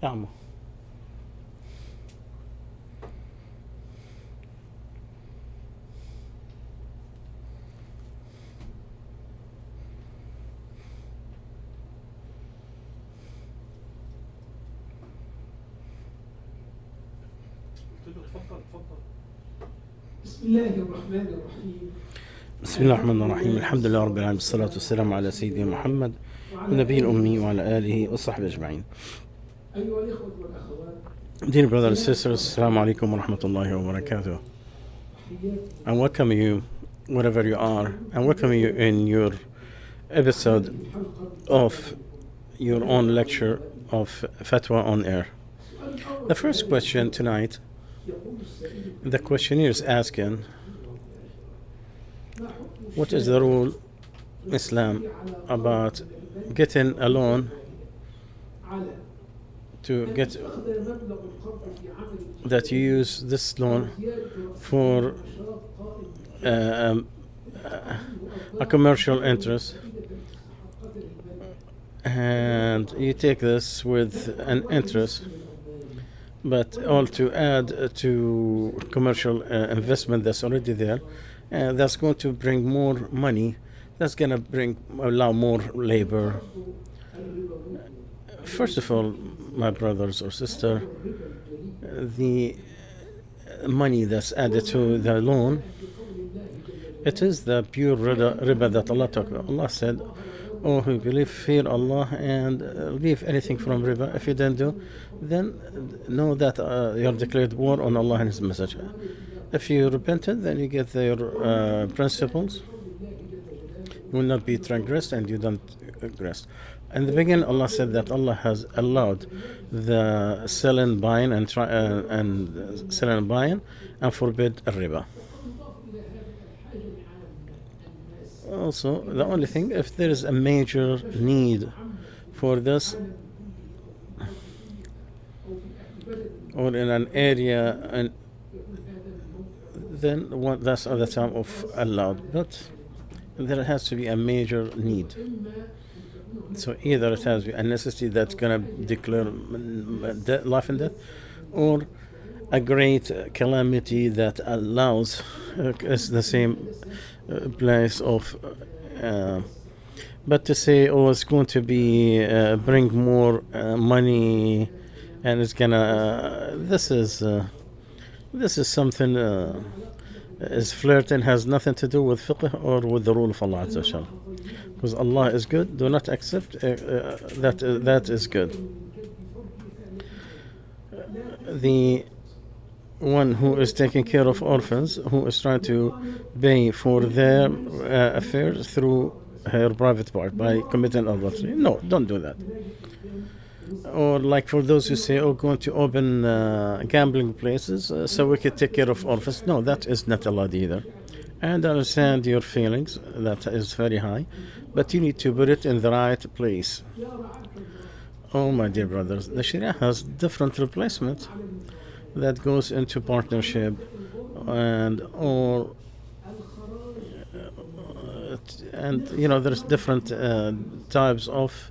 يا عمو. بسم الله الرحمن الرحيم. بسم الله الرحمن الرحيم. الحمد لله رب العالمين، والصلاة والسلام على سيدنا محمد النبي الأمي وعلى آله وصحبه أجمعين. أيها الإخوة والأخوات. Dear brothers and sisters, Assalamu alaikum wa rahmatullahi wa barakatuh. I welcome you wherever you are. I welcome you in your episode of your own lecture of Fatwa on Air. The first question tonight, the questionnaire is asking, what is the rule Islam about getting a loan to get that you use this loan for a commercial interest, and you take this with an interest, but all to add to commercial investment that's already there, and that's going to bring more money, that's going to allow more labor. First of all, my brothers or sister, the money that's added to the loan, it is the pure riba that Allah talked about. Allah said, "Oh, who believe, fear Allah and leave anything from riba. If you don't do, then know that you have declared war on Allah and His Messenger. If you repented, then you get your principles. You will not be transgressed, and you don't transgress." In the beginning, Allah said that Allah has allowed the selling, buying, and selling and buying, and forbid riba. Also, the only thing, if there is a major need for this, or in an area, and then that's at the time of allowed. But there has to be a major need. So either it has to be a necessity that's going to declare life and death, or a great calamity that allows it's the same place of. But to say, oh, it's going to be bring more money, and it's gonna. This is something. Is flirting, has nothing to do with fiqh or with the rule of Allah Azza wa Jal. Because Allah is good, do not accept that is good. The one who is taking care of orphans, who is trying to pay for their affairs through her private part by committing adultery. No, don't do that. Or like for those who say, oh, going to open gambling places so we could take care of orphans. No, that is not allowed either. And I understand your feelings, that is very high, but you need to put it in the right place. Oh, my dear brothers, the Sharia has different replacement that goes into partnership, and there's different types of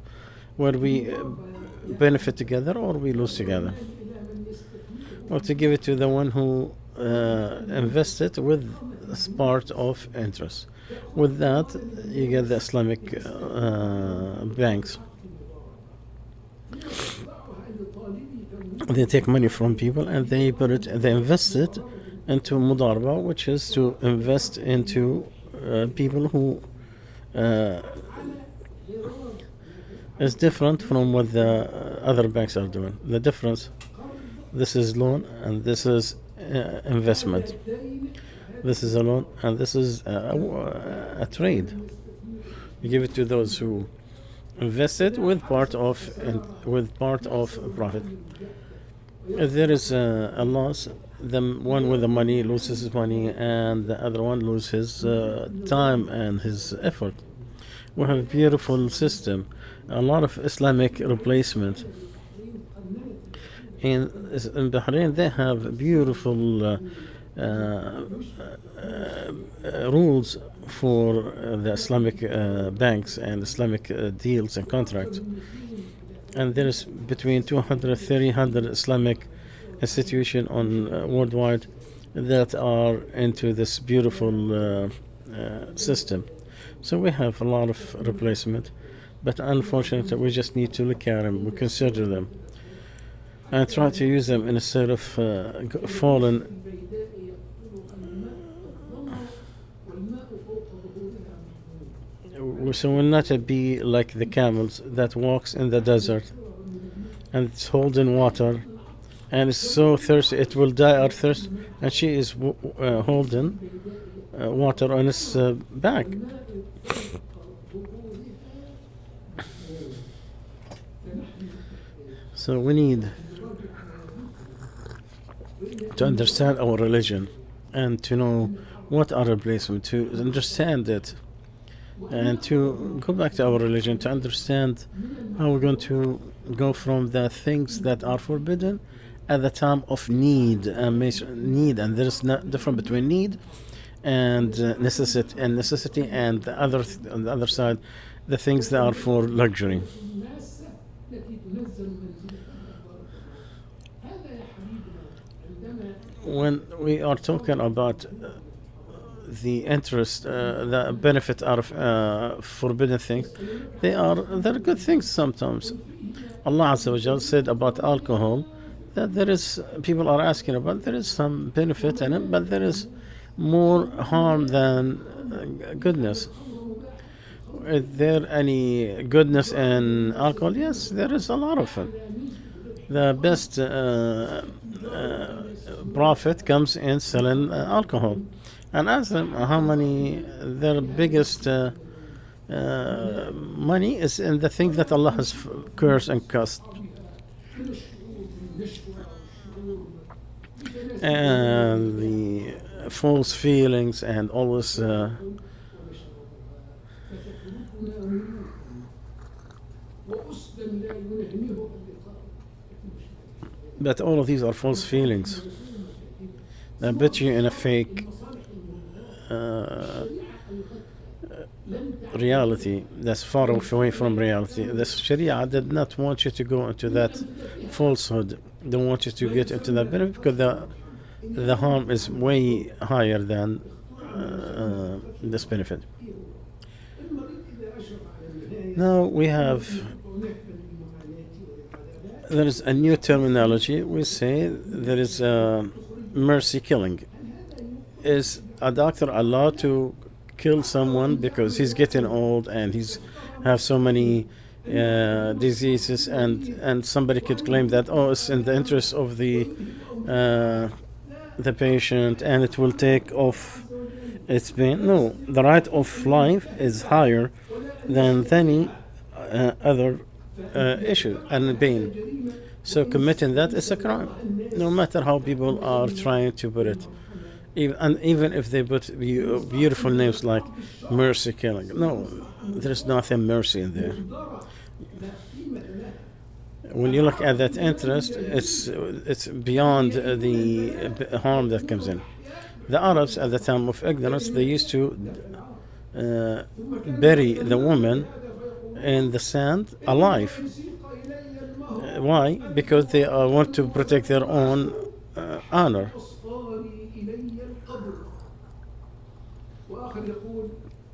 where we benefit together or we lose together. Or to give it to the one who invested with part of interest. With that, you get the Islamic banks. They take money from people and they invest it into mudarba, which is to invest into people who is different from what the other banks are doing. The difference, this is loan and this is investment. This is a loan and this is a trade. You give it to those who invest it with part of profit. If there is a loss, the one with the money loses his money and the other one loses his time and his effort. We have a beautiful system, a lot of Islamic replacement. In Bahrain, they have beautiful rules for the Islamic banks and Islamic deals and contracts. and there is between 200 300 Islamic institution on worldwide that are into this beautiful system. So we have a lot of replacement, but unfortunately we just need to look at them, we consider them, and try to use them instead of fallen. So we'll not be like the camels that walks in the desert and it's holding water and it's so thirsty it will die of thirst, and she is holding water on its back. So we need to understand our religion and to know what are replacement, to understand it, and to go back to our religion to understand how we're going to go from the things that are forbidden at the time of need and and there is no difference between need and necessity and on the other side the things that are for luxury. When we are talking about the interest, the benefit out of forbidden things, they're good things sometimes. Allah Azza wa Jal said about alcohol that there is, people are asking about, there is some benefit in it, but there is more harm than goodness. Is there any goodness in alcohol? Yes, there is a lot of it. The best profit comes in selling alcohol. And ask them how many, their biggest money is in the thing that Allah has cursed and cursed. And the false feelings and always but all of these are false feelings that put you in a fake reality that's far away from reality. The Sharia did not want you to go into that falsehood. They want you to get into that benefit because the harm is way higher than this benefit. Now there is a new terminology. We say there is mercy killing. Is a doctor allowed to kill someone because he's getting old and he's have so many diseases, and somebody could claim that it's in the interest of the patient and it will take off its pain? No, the right of life is higher than any other issue and pain. So committing that is a crime, no matter how people are trying to put it. Even if they put beautiful names like mercy killing, no, there's nothing mercy in there. When you look at that interest, it's beyond the harm that comes in. The Arabs at the time of ignorance, they used to bury the woman in the sand alive. Why? Because they want to protect their own honor.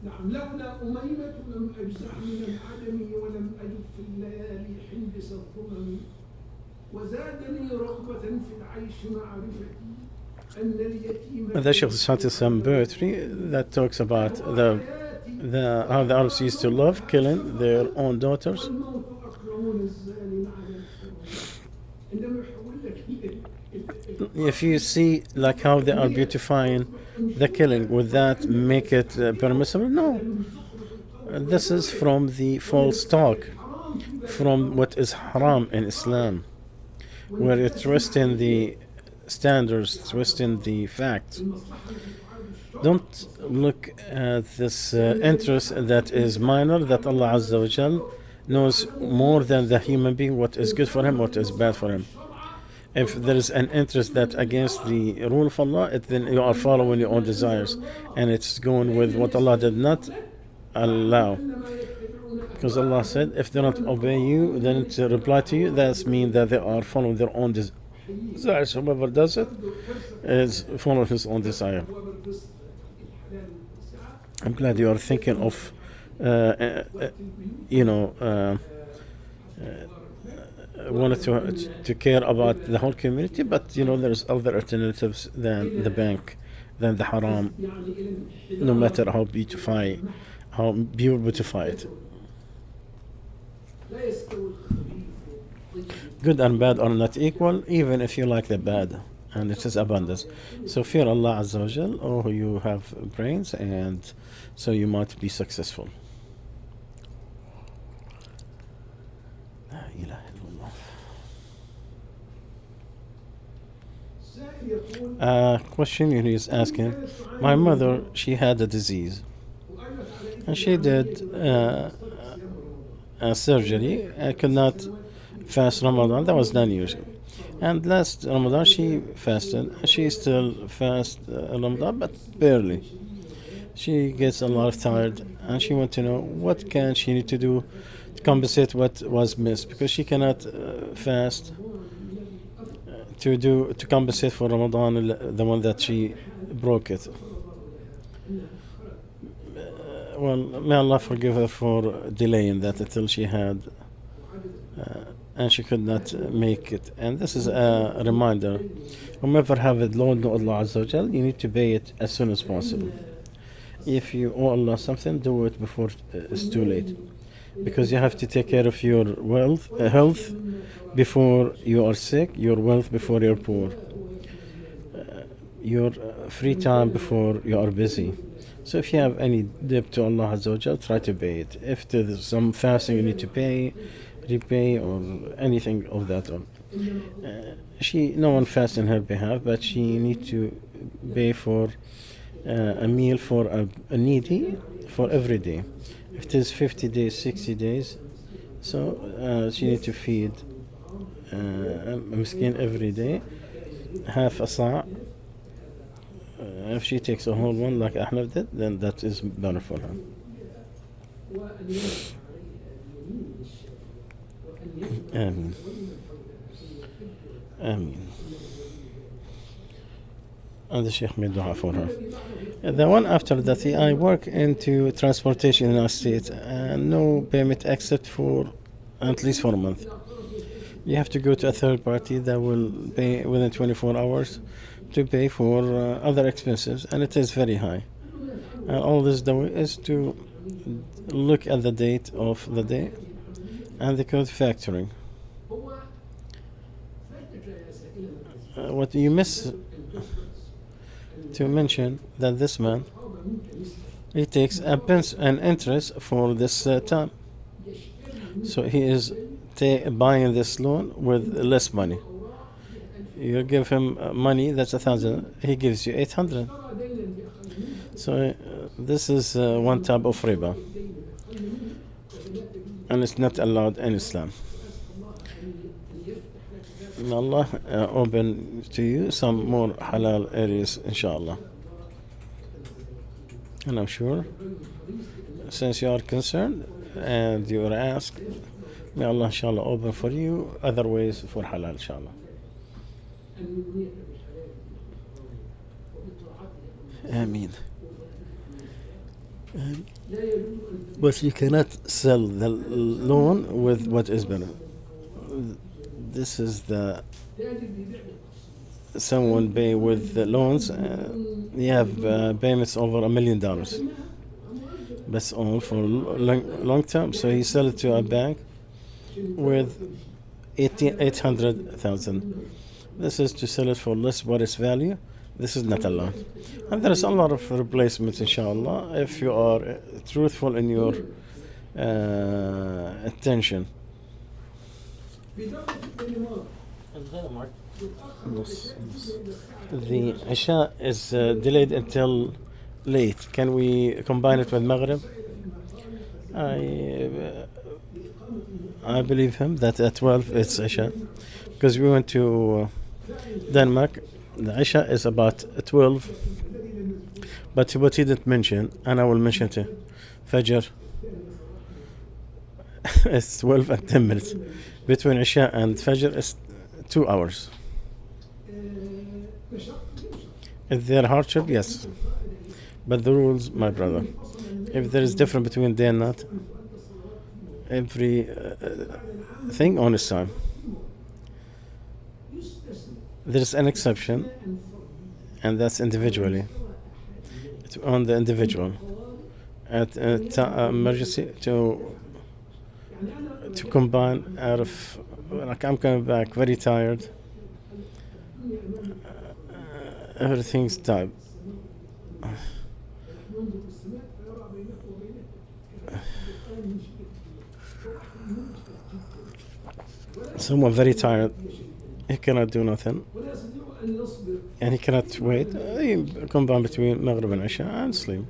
نعم لولا أميمة لم أجزع من العدم ولم أجد في الليالي حندس الظلم وزادني رغبة في العيش معرفتي أن اليتيم. The Sheikh cited some poetry that talks about how the Arabs used to love killing their own daughters. If you see like how they are beautifying the killing, would that make it permissible? No. This is from the false talk, from what is haram in Islam, where it twists in the standards, twisting the facts. Don't look at this interest that is minor, that Allah Azza wa Jal knows more than the human being what is good for him, what is bad for him. If there is an interest that against the rule of Allah, then you are following your own desires, and it's going with what Allah did not allow. Because Allah said, if they don't obey you, then to reply to you, that means that they are following their own desires. Whoever does it is following his own desire. I'm glad you are thinking of, wanted to care about the whole community, but there's other alternatives than the bank, than the haram, no matter how beautify it. Good and bad are not equal, even if you like the bad, and it is abundance. So fear Allah Azza wa Jal, or you have brains, and so you might be successful. La ilaha illallah. Question he is asking, my mother, she had a disease, and she did a surgery. I could not fast Ramadan. That was non-usual. And last Ramadan she fasted. She still fast Ramadan, but barely. She gets a lot tired, and she wants to know what can she need to do to compensate what was missed, because she cannot fast to compensate for Ramadan, the one that she broke it. Well, may Allah forgive her for delaying that until she had, and she could not make it. And this is a reminder: whomever have a loan to Allah Azza wa Jal, you need to pay it as soon as possible. If you owe Allah something, do it before it's too late, because you have to take care of your health before you are sick, your wealth before you're poor, your free time before you are busy. So if you have any debt to Allah Azza wa Jal, try to pay it. If there's some fasting you need to repay, or anything of that on. No one fasts on her behalf, but she needs to pay for a meal for a needy for every day. If it is 50 days, 60 days, so she needs to feed a miskin every day, half a sa'. If she takes a whole one like Ahmed did, then that is better for her. Ameen. Ameen. And the Sheikh made dua for her. The one after that, I work into transportation in the United States, and no payment except for at least for a month. You have to go to a third party that will pay within 24 hours to pay for other expenses, and it is very high. And all this is to look at the date of the day and the code factoring. What you miss to mention that this man, he takes an interest for this time, so he is buying this loan with less money. You give him money that's 1,000, he gives you 800. So this is one type of riba, and it's not allowed in Islam. May Allah open to you some more halal areas, inshallah. And I'm sure, since you are concerned and you are asked, may Allah inshallah open for you other ways for halal, inshallah. Ameen. But you cannot sell the loan with what is better. This is someone pay with the loans. You have payments over $1 million. That's all for long term. So he sell it to a bank with 800,000. This is to sell it for less what its value. This is not allowed. And there is a lot of replacements, inshallah, if you are truthful in your attention. The Isha is delayed until late. Can we combine it with Maghrib? I believe him that at 12 it's Isha, because we went to Denmark. The Isha is about 12, but what he didn't mention, and I will mention it, Fajr it's 12 and 10 minutes. Between Isha and Fajr is 2 hours. Is there hardship? Yes. But the rules, my brother, if there is difference between day and night, every thing on its time. There is an exception, and that's individually. It's on the individual. At emergency to combine out of, like, I'm coming back very tired. Everything's tight. Someone very tired, he cannot do nothing, and he cannot wait. He combine between Maghrib and Isha and sleep.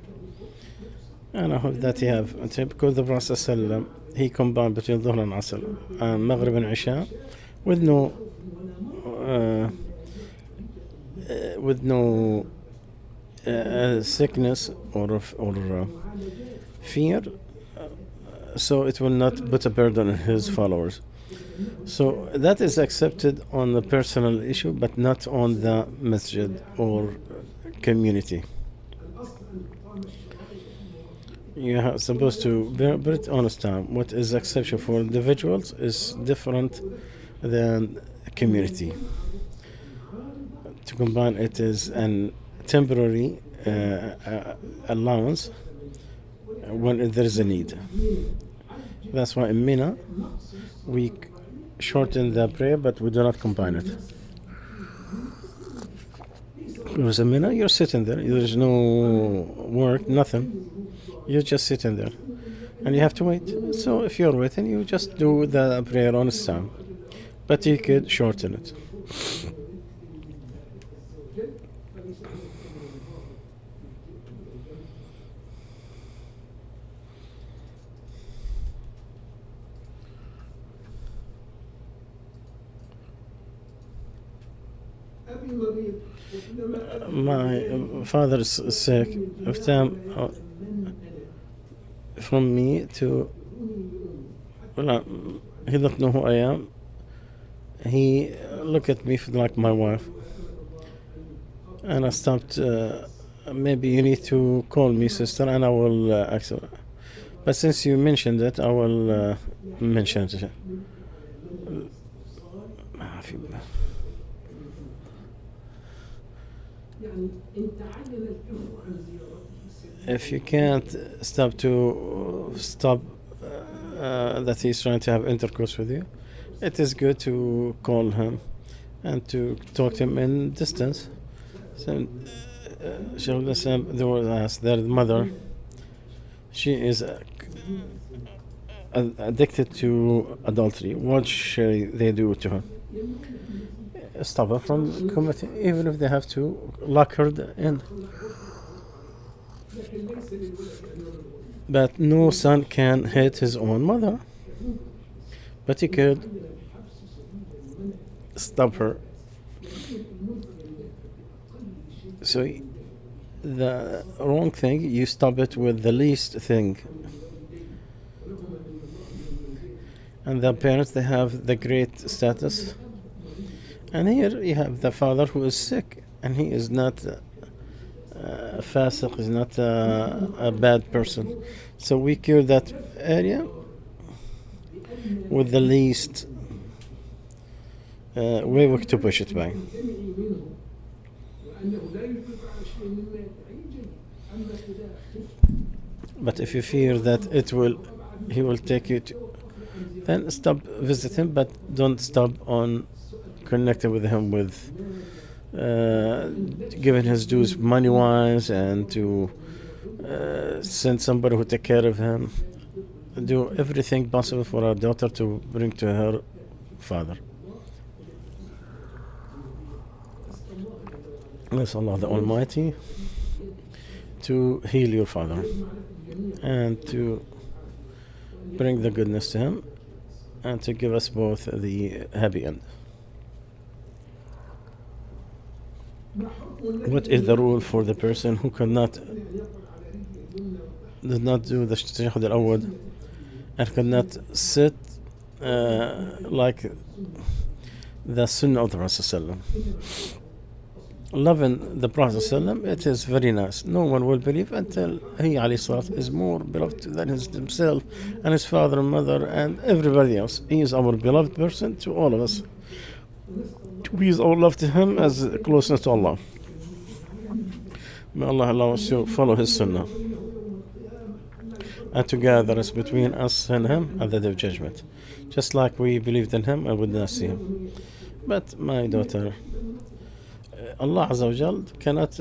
And I hope that he have, because the Prophet ﷺ, he combined between Dhuhr and Asr and Maghrib and Isha with no sickness or fear, so it will not put a burden on his followers. So that is accepted on the personal issue, but not on the masjid or community. You are supposed to bear it honest time. What is exception for individuals is different than community. To combine it is an temporary allowance when there is a need. That's why in Mina we shorten the prayer, but we do not combine it. Because in Mina you're sitting there, there is no work, nothing. You're just sitting there, and you have to wait. So if you're waiting, you just do the prayer on its time, but you could shorten it. My father is sick. Of time from me to, well, he don't know who I am. He looked at me like my wife, and I stopped. Maybe you need to call me, sister, and I will accept. But since you mentioned it, I will mention it. If you can't stop that he's trying to have intercourse with you, it is good to call him and to talk to him in distance. So, their mother, she is addicted to adultery. What should they do to her? Stop her from committing, even if they have to lock her in. But no son can hate his own mother, but he could stop her. So the wrong thing, you stop it with the least thing. And the parents, they have the great status. And here you have the father who is sick, and he is not fasiq, is not a bad person. So we cure that area with the least way to push it by. But if you fear that he will take you to, then stop visiting, but don't stop on connecting with him with giving his dues money-wise, and to send somebody who take care of him. Do everything possible for our daughter to bring to her father. Ask Allah the Almighty to heal your father and to bring the goodness to him and to give us both the happy end. What is the rule for the person who did not do the Tashahhud al-Awwal and cannot sit like the Sunnah of the Prophet ﷺ. Loving the Prophet ﷺ, it is very nice. No one will believe until he alayhi salat is more beloved than himself and his father and mother and everybody else. He is our beloved person to all of us. We is all love to him as closeness to Allah. May Allah allow us to follow his sunnah and to gather us between us and him at the day of judgment, just like we believed in him and would not see him. But my daughter, Allah Azza wa Jal cannot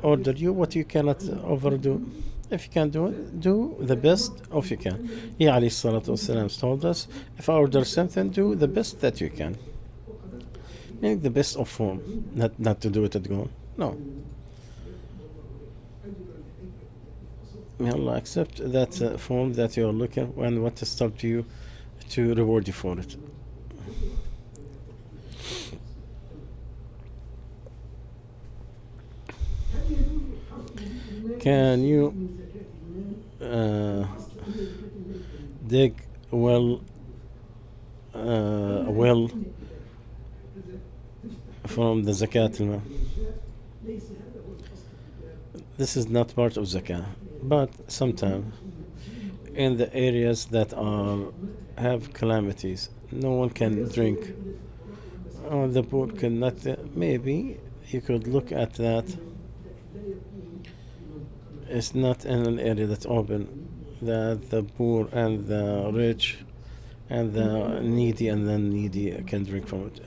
order you what you cannot overdo. If you can do it, do the best of you can. He alayhi salatu wasalam told us, if I order something, do the best that you can. Meaning the best of form, not to do it at all. No. May Allah accept that form that you are looking and what to stop you to reward you for it. Can you dig a well from the zakat al-mal? This is not part of zakah, but sometimes in the areas that have calamities, no one can drink, or the poor cannot. Maybe you could look at that. It's not in an area that's open, that the poor and the rich and the needy and the needy can drink from it.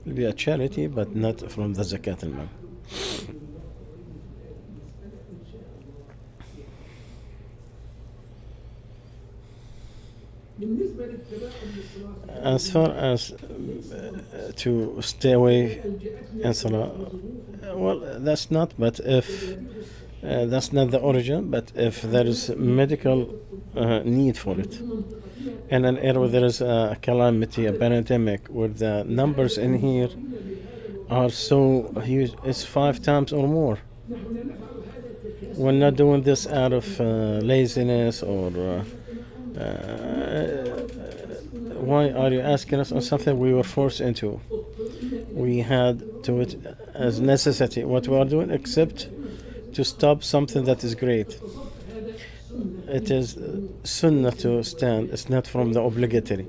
It'll be a charity, but not from the zakat al-mal. As far as to stay away in salah, well, that's not. But if that's not the origin, but if there is medical need for it, in an area where there is a calamity, a pandemic, where the numbers in here are so huge, it's 5 times or more. We're not doing this out of laziness or why are you asking us on something we were forced into? We had to it as necessity. What we are doing, except to stop something that is great. It is sunnah to stand. It's not from the obligatory.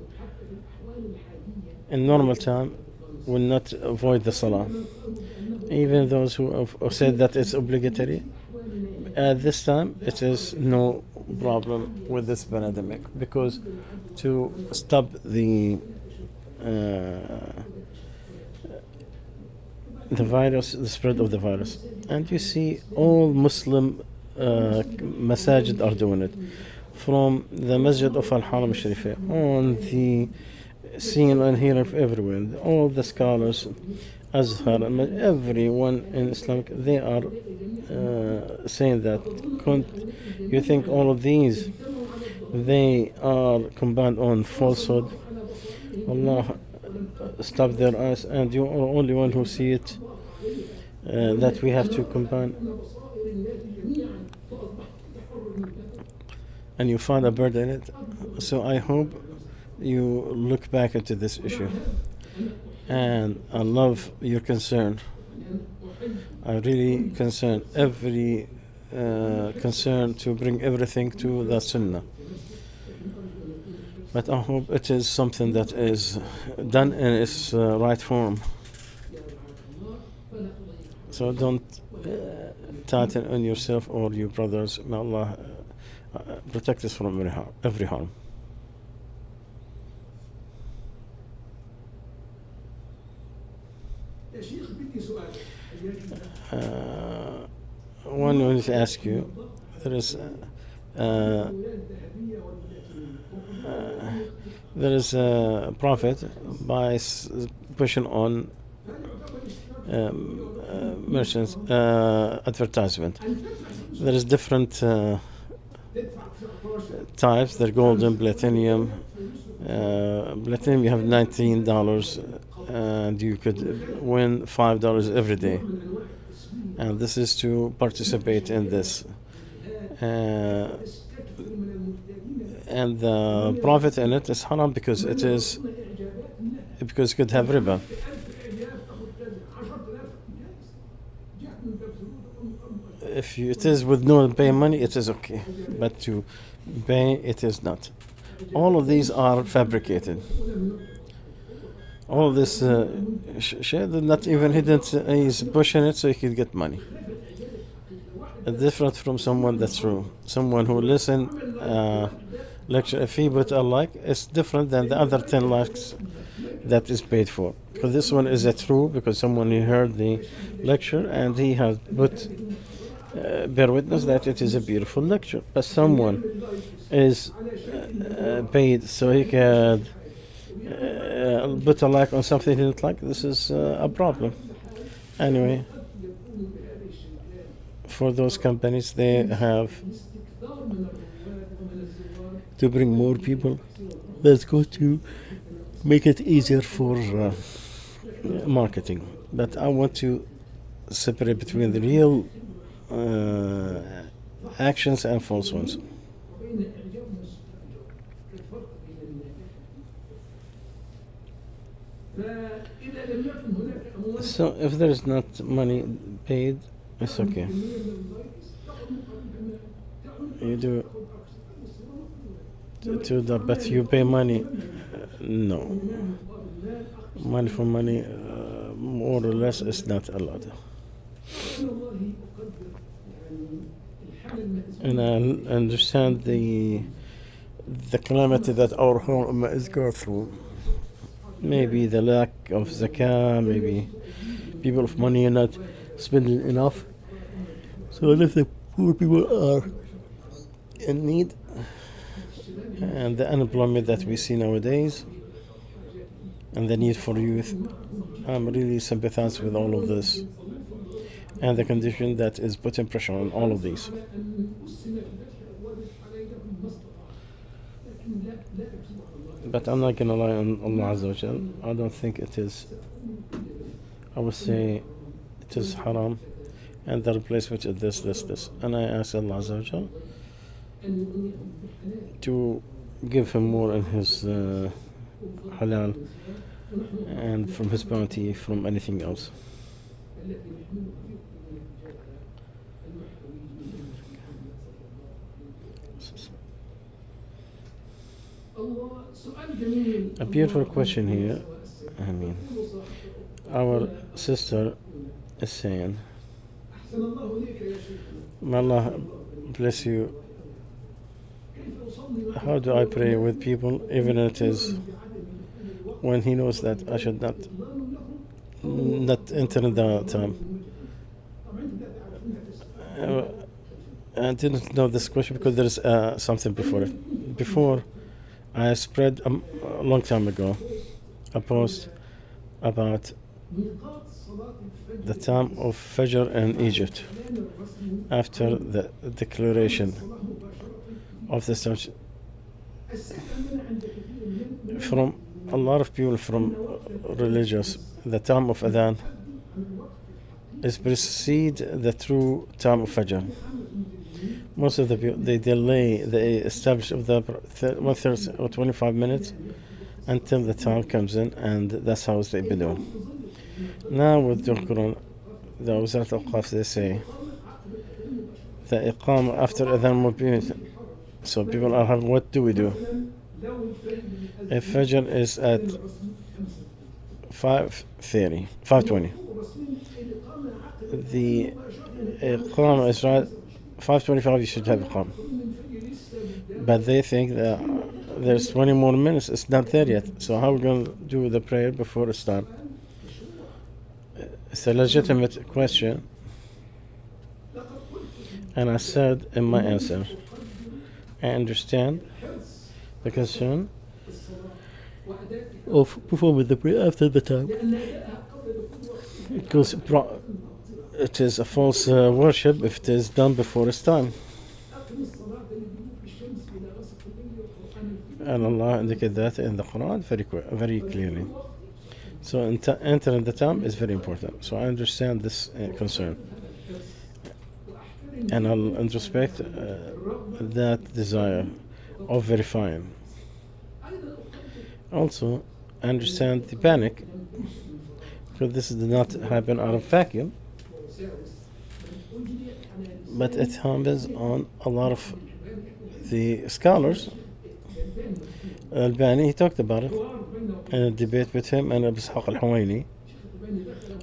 In normal time, will not avoid the salah. Even those who have said that it's obligatory, at this time it is no problem with this pandemic, because to stop the virus, the spread of the virus. And you see all Muslim masajid are doing it, from the Masjid of Al-Haram al-Sharifah on the scene and here of everywhere. All the scholars, Azhar, everyone in Islamic, they are saying that. You think all of these, they are combined on falsehood? Allah stop their eyes, and you are only one who see it, that we have to combine. And you find a burden in it. So I hope you look back into this issue. And I love your concern. I really concern every concern to bring everything to the Sunnah. But I hope it is something that is done in its right form. So don't tighten on yourself or your brothers. May Allah protect us from every harm. One wanted to ask you, there is a profit by pushing on merchants advertisement. There is different types. They're golden, platinum. Platinum, you have $19, and you could win $5 every day. And this is to participate in this. and the profit in it is haram because it could have riba. If it is with no pay money, it is okay, but to pay, it is not. All of these are fabricated. All this shit, not even hidden. He's pushing it so he can get money. Different from someone that's true. Someone who listen lecture, if he put a like, it's different than the other 10 likes that is paid for. Because this one is a true, because someone he heard the lecture and he has put bear witness that it is a beautiful lecture. But someone is paid so he can put a like on something he didn't like. This is a problem. Anyway, for those companies, they have to bring more people. Let's go to make it easier for marketing. But I want to separate between the real actions and false ones. So if there is not money paid, it's okay. You do to the, but you pay money. No, money for money, more or less, is not allowed. And I understand the calamity that our home is going through. Maybe the lack of zakah, maybe people of money are not spending enough. So if the poor people are in need, and the unemployment that we see nowadays, and the need for youth, I'm really sympathize with all of this, and the condition that is putting pressure on all of these. But I'm not gonna lie on Allah Azza wa Jal. I don't think it is. I would say it is haram, and the replacement is this. And I ask Allah Azza wa Jal to give him more in his halal and from his bounty from anything else. A beautiful question here. I mean, our sister is saying, may Allah bless you. How do I pray with people, even it is when he knows that I should not enter the time? I didn't know this question because there is something before it. Before, I spread a long time ago a post about the time of Fajr in Egypt after the declaration of the sun. From a lot of people from religious, the time of Adhan is precede the true time of Fajr. Most of the people, they delay the establish of the 1/3 or 25 minutes until the time comes in, and that's how they've been doing. Now with the Quran, the Wazat al-Awqaf, they say the Iqam after Adhan will be. So people are having, what do we do? If Fajr is at 5:30, 5:20, the Iqam is right 5:25. You should have Iqam, but they think that there's 20 more minutes. It's not there yet. So how are we going to do the prayer before it starts? It's a legitimate question, and I said in my answer, I understand the concern of performing the prayer after the time, because it is a false worship if it is done before its time. And Allah indicated that in the Quran very clearly. So entering the time is very important. So I understand this concern, and I'll respect that desire. of verifying. Also, understand the panic, because this did not happen out of vacuum, but it happens on a lot of the scholars. Albani, he talked about it in a debate with him and Abu Ishaq al-Huwaini.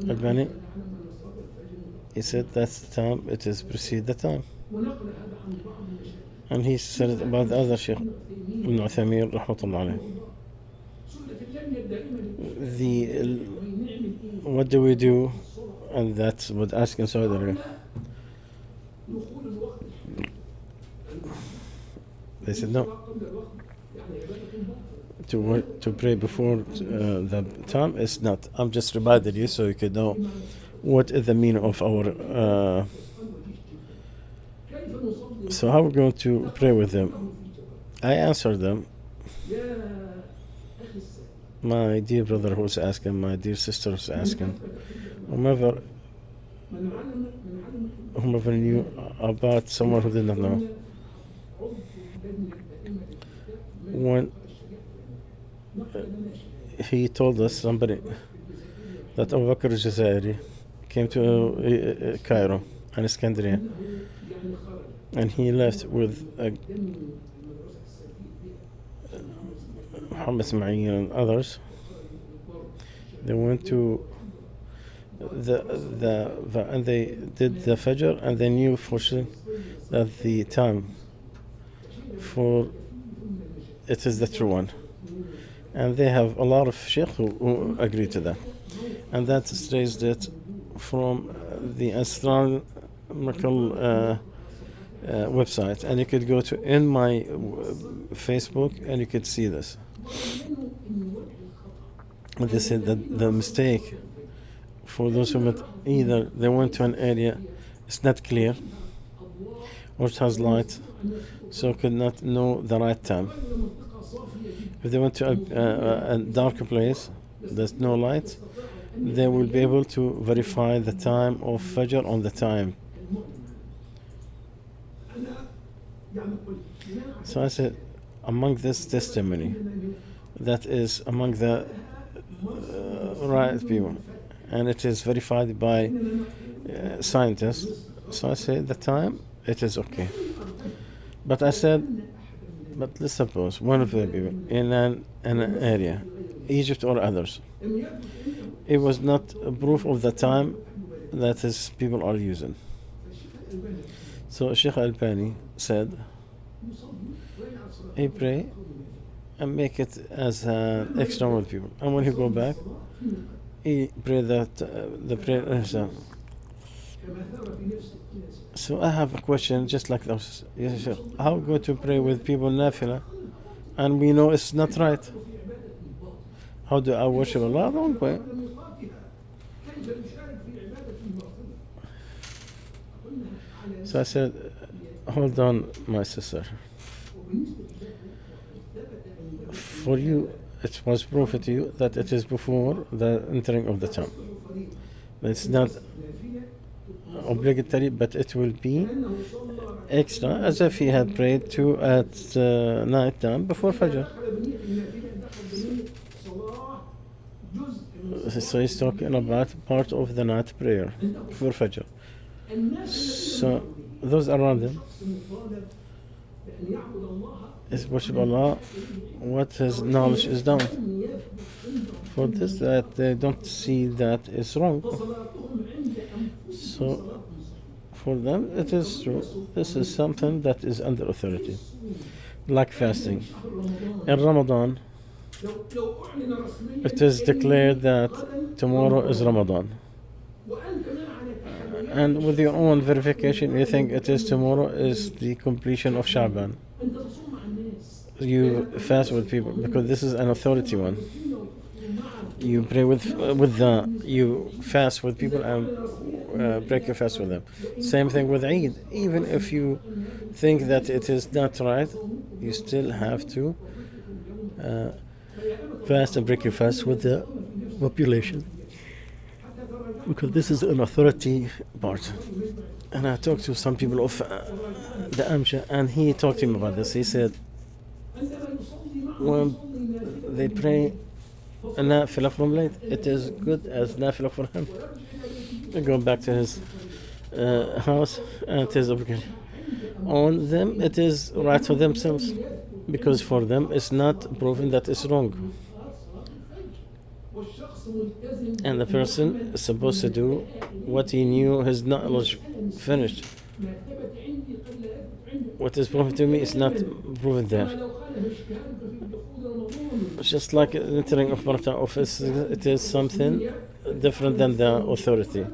Albani, he said that's the time, it is precede the time. And he said it about the other Sheikh Ibn Uthaymeen rahmatullah alayh. What do we do? And that's what asking Saudi Arabia. They said no. To pray before the time is not. I'm just reminding you so you could know what is the meaning of our. So how we're going to pray with them? I answered them. My dear brother who's asking, my dear sister who's asking, whomever knew about someone who did not know. When he told us, somebody, that Abu Bakr al-Jazairi came to Cairo and Iskandariya, and he left with Muhammad Ismail and others. They went to and they did the Fajr, and they knew for sure that the time for it is the true one. And they have a lot of sheikh who agree to that. And that is raised it from the astronomical website. And you could go to in my Facebook and you could see this. And they said that the mistake for those who met, either they went to an area it's not clear or it has light, so could not know the right time. If they went to a darker place, there's no light, they will be able to verify the time of Fajr on the time. So I said, among this testimony, that is among the right people, and it is verified by scientists. So I said, the time, it is okay. But I said, but let's suppose one of the people in an area, Egypt or others, it was not a proof of the time that is people are using. So Sheikh Albani said, he pray and make it as an extra with people. And when he go back, he pray that the prayer. So I have a question just like this. Yes, sir. How go to pray with people nafila and we know it's not right? How do I worship Allah? Wrong way. So I said, hold on, my sister. For you, it was proved to you that it is before the entering of the time. It's not obligatory, but it will be extra, as if he had prayed at night time before Fajr. So he's talking about part of the night prayer before Fajr. So those around him is worship Allah what his knowledge is done. For this, that they don't see that is wrong. So for them it is true. This is something that is under authority, like fasting. In Ramadan, it is declared that tomorrow is Ramadan, and with your own verification you think it is tomorrow is the completion of Sha'ban. You fast with people because this is an authority one. You pray you fast with people and break your fast with them. Same thing with Eid. Even if you think that it is not right, you still have to fast and break your fast with the population, because this is an authority part. And I talked to some people of the Amsha, and he talked to him about this. He said, when they pray a nafila from late, it is good as nafila for him. They go back to his house, and it is obligation. On them, it is right for themselves, because for them it's not proven that it's wrong. And the person is supposed to do what he knew his knowledge finished. What is proven to me is not proven there. Just like entering of Barata office, it is something different than the authority.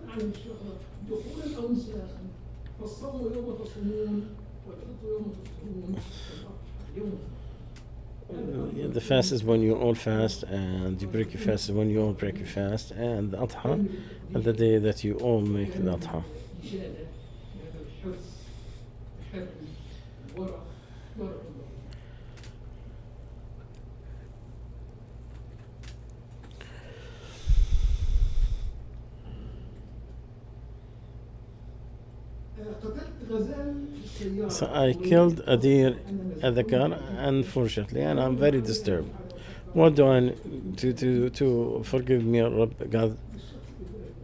The fast is when you all fast, and you break your fast is when you all break your fast, and the Adha, and the day that you all make the Adha. So I killed a deer at the car, unfortunately, and I'm very disturbed. What do I to forgive me, Rabb God?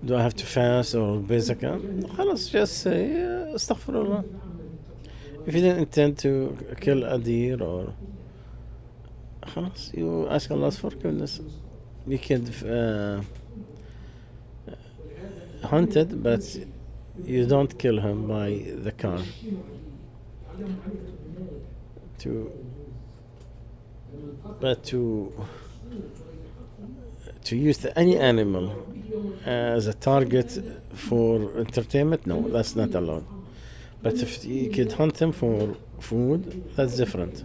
Do I have to fast or pay zakah? خلاص, just say astaghfirullah. If you didn't intend to kill a deer, or خلاص, you ask Allah's forgiveness. You can hunt it, but you don't kill him by the car. But to use any animal as a target for entertainment, no, that's not allowed. But if you could hunt him for food, that's different.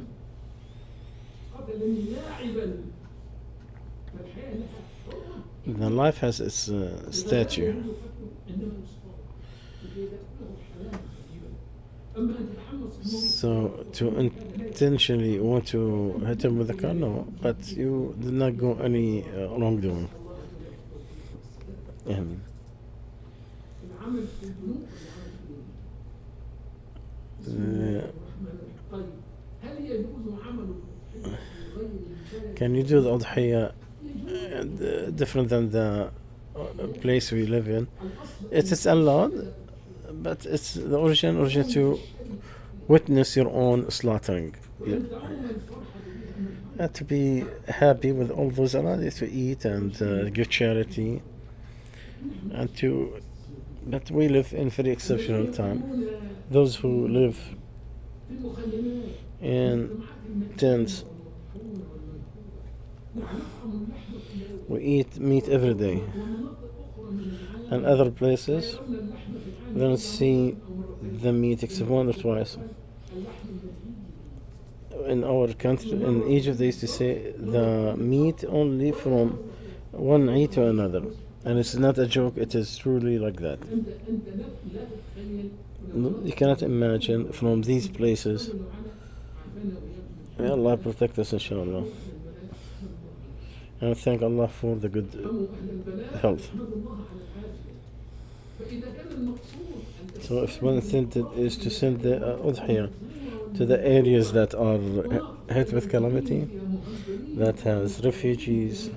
The life has its statue. So to intentionally want to hit him with a car, no, but you did not go any wrongdoing. Can you do the udhiyah different than the place we live in? It is allowed, but it's the origin to witness your own slaughtering. To be happy with all those around you, to eat and give charity, and but we live in very exceptional time. Those who live in tents, we eat meat every day, and other places we don't see the meat except once or twice. In our country, in Egypt, they used to say the meat only from one Eid to another, and it's not a joke, it is truly like that. You cannot imagine from these places. May Allah protect us, inshallah, and thank Allah for the good health. So if one intended is to send the udhiyah to the areas that are hit with calamity, that has refugees,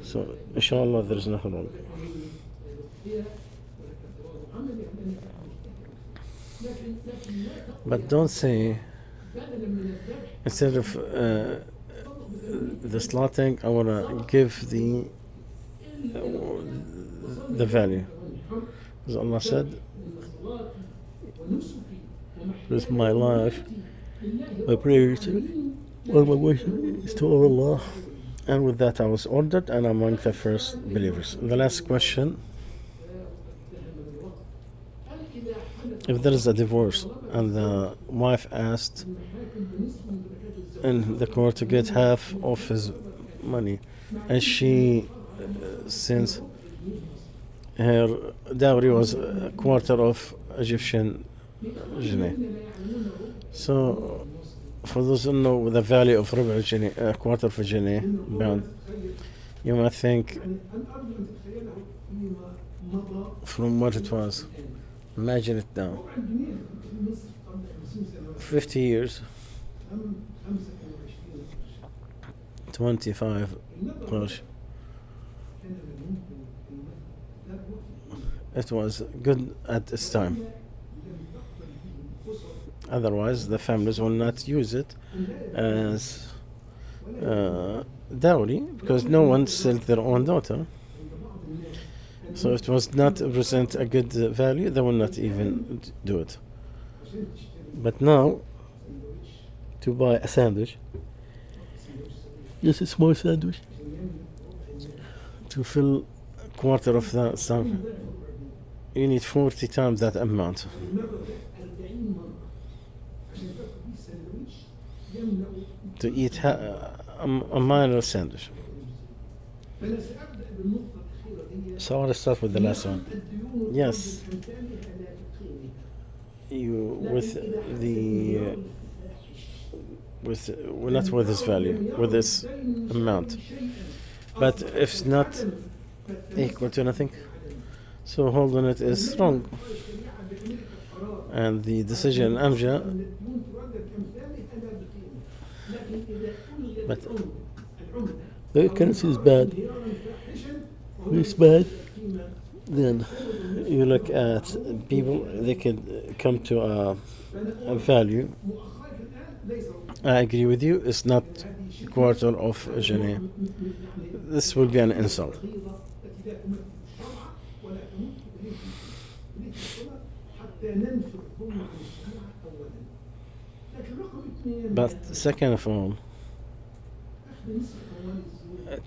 so inshallah there is nothing wrong. But don't say, instead of the slaughtering, I want to give the value. As Allah said, with my life, my prayers, all my wishes is to Allah. And with that I was ordered, and among the first believers. The last question: if there is a divorce and the wife asked in the court to get half of his money, and she, since her dowry was a quarter of Egyptian jannah, so for those who know the value of a quarter of a jannah pound, you might think from what it was. Imagine it now. 50 years. 25 قرش. It was good at its time. Otherwise, the families will not use it as dowry because no one sells their own daughter. So it was not present a good value, they will not even do it. But now, to buy a sandwich, just a small sandwich, to fill a quarter of the stuff, you need 40 times that amount. To eat a minor sandwich. So I want to start with the last one. Yes, you with not with this value, with this amount, but if it's not equal to nothing, so hold on, it is wrong. And the decision Amja, but the currency is bad. If it's bad, then you look at people, they could come to a value. I agree with you, it's not a quarter of a jannah. This will be an insult. But second of all,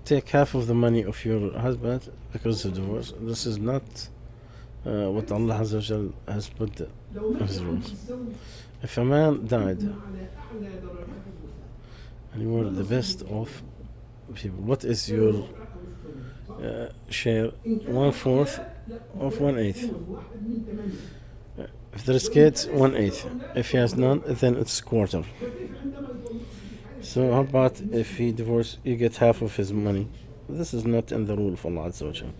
take half of the money of your husband because of divorce. This is not what Allah Azza wa Jal has put in His rules. If a man died and you were the best of people, what is your share? 1/4 of 1/8. If there is kids, 1/8. If he has none, then it's quarter. So how about if he divorced, you get half of his money? This is not in the rule of Allah Azza wa Jal.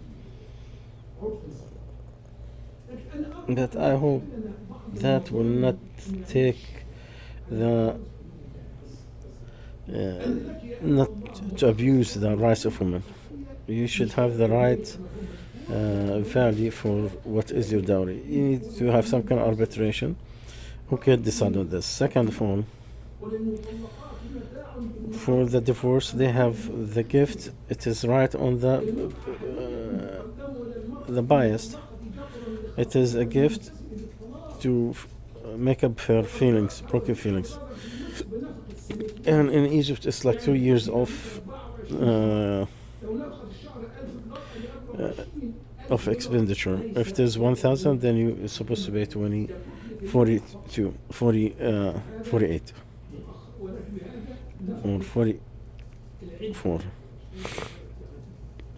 But I hope that will not take the not to abuse the rights of women. You should have the right value for what is your dowry. You need to have some kind of arbitration who can decide on this. Second of all, for the divorce, they have the gift. It is right on the biased. It is a gift to make up for feelings, broken feelings. And in Egypt, it's like 2 years of expenditure. If there's 1,000, then you're supposed to pay 48 or 44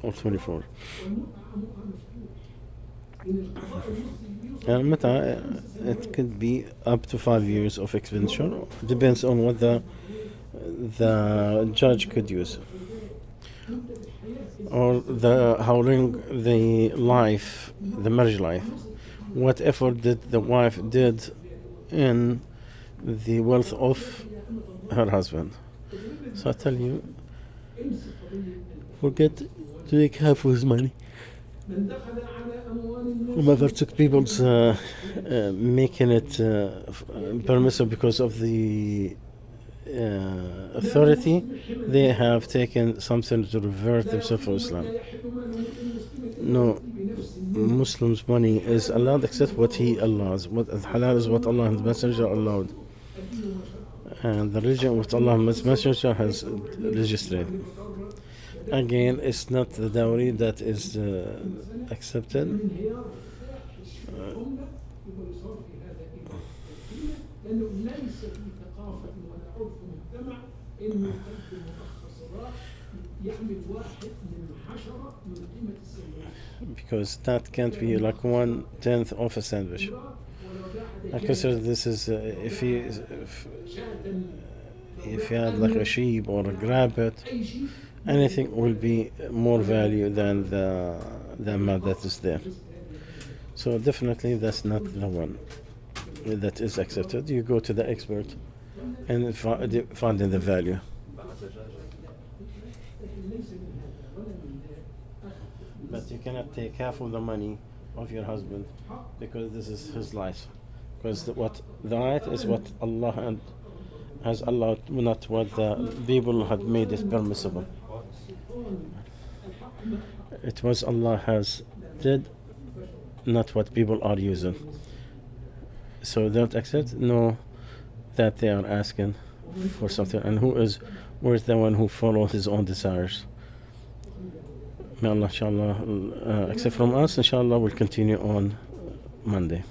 or 24. And it could be up to 5 years of expenditure. Depends on what the judge could use, or how long the marriage life, what effort did the wife did in the wealth of her husband. So I tell you, forget to take half of his money. Whoever took people's making it permissible because of the authority, they have taken something to revert themselves for Islam. No, Muslims' money is allowed except what he allows. What halal is what Allah and His Messenger allowed, and the religion what Allah and His Messenger has legislated. Again, it's not the dowry that is accepted. Because that can't be like 1/10 of a sandwich. I consider this is if you had like a sheep or a rabbit, anything will be more value than the amount that is there. So definitely that's not the one that is accepted. You go to the expert and find the value. But you cannot take half of the money of your husband because this is his life. Because what the right is what Allah and has allowed, not what the people had made it permissible. It was Allah has did, not what people are using. So don't accept. Know that they are asking for something, and who is the one who follows his own desires. May Allah, inshallah, accept from us. Inshallah, we'll continue on Monday.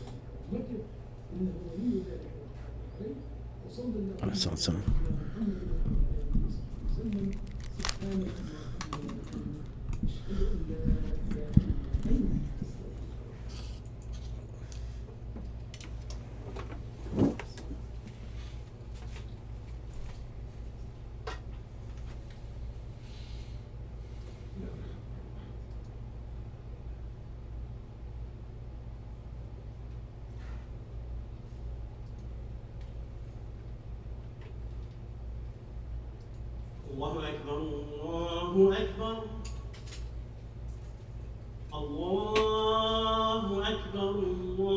Assalamu الله أكبر الله أكبر الله أكبر الله